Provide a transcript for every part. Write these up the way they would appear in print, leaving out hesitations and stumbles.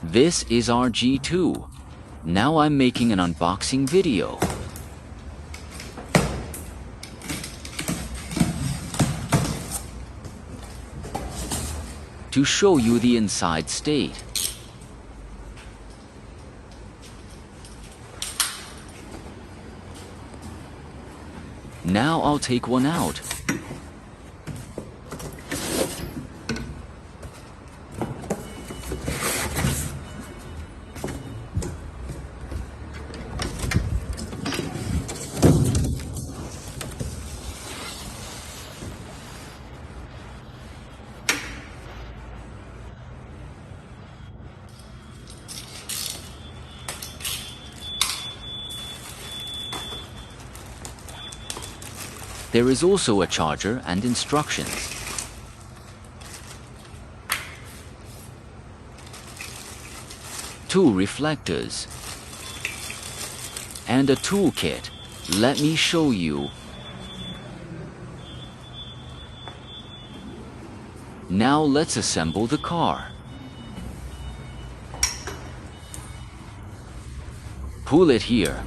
This is our G2. Now I'm making an unboxing video. To show you the inside state. Now I'll take one out. There is also a charger and instructions. Two reflectors. And a toolkit. Let me show you. Now let's assemble the car. Pull it here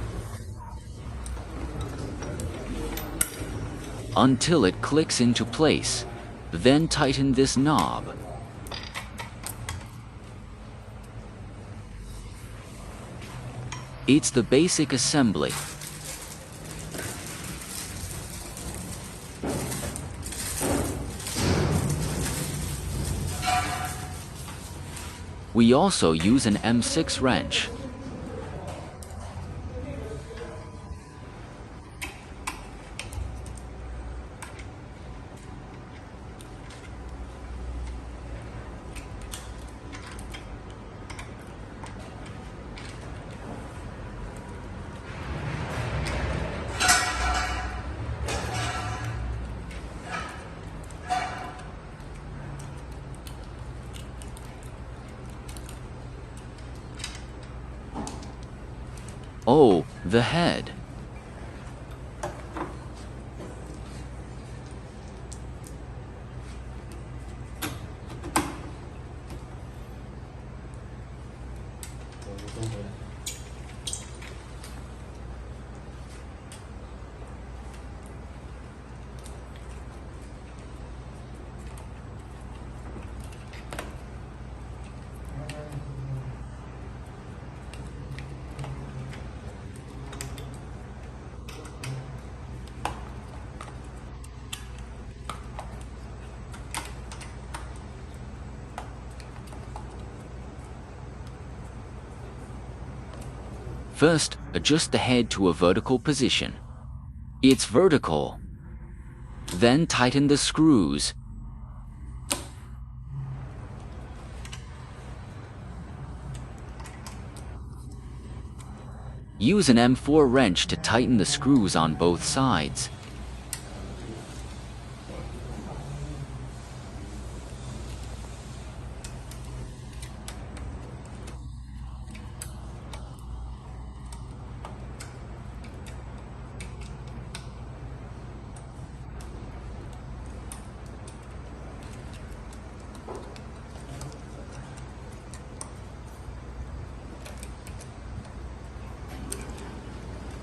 until it clicks into place. Then tighten this knob. It's the basic assembly. We also use an M6 wrench. Oh, the head. First, adjust the head to a vertical position. It's vertical. Then tighten the screws. Use an M4 wrench to tighten the screws on both sides.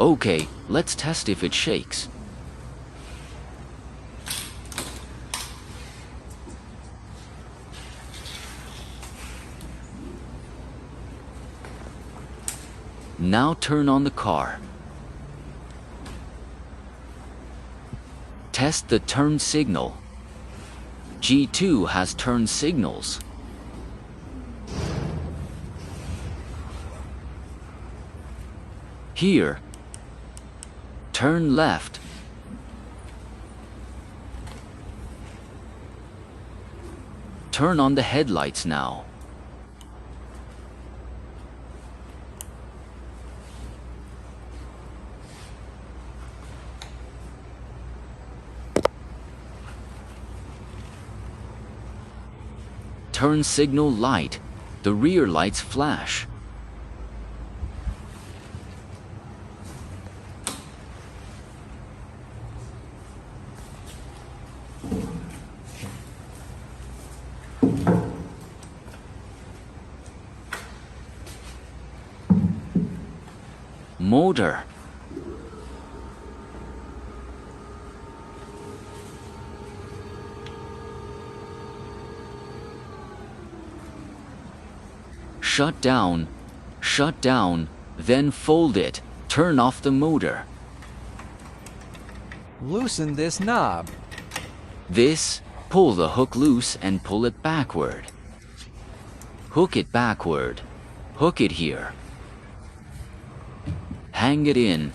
Okay, let's test if it shakes. Now turn on the car. Test the turn signal. G2 has turn signals. Here, turn left. Turn on the headlights now. Turn signal light. The rear lights flash. Motor. Shut down, then fold it. Turn off the motor. Loosen this knob. This, pull the hook loose and pull it backward. Hook it backward. Hook it here. Hang it in.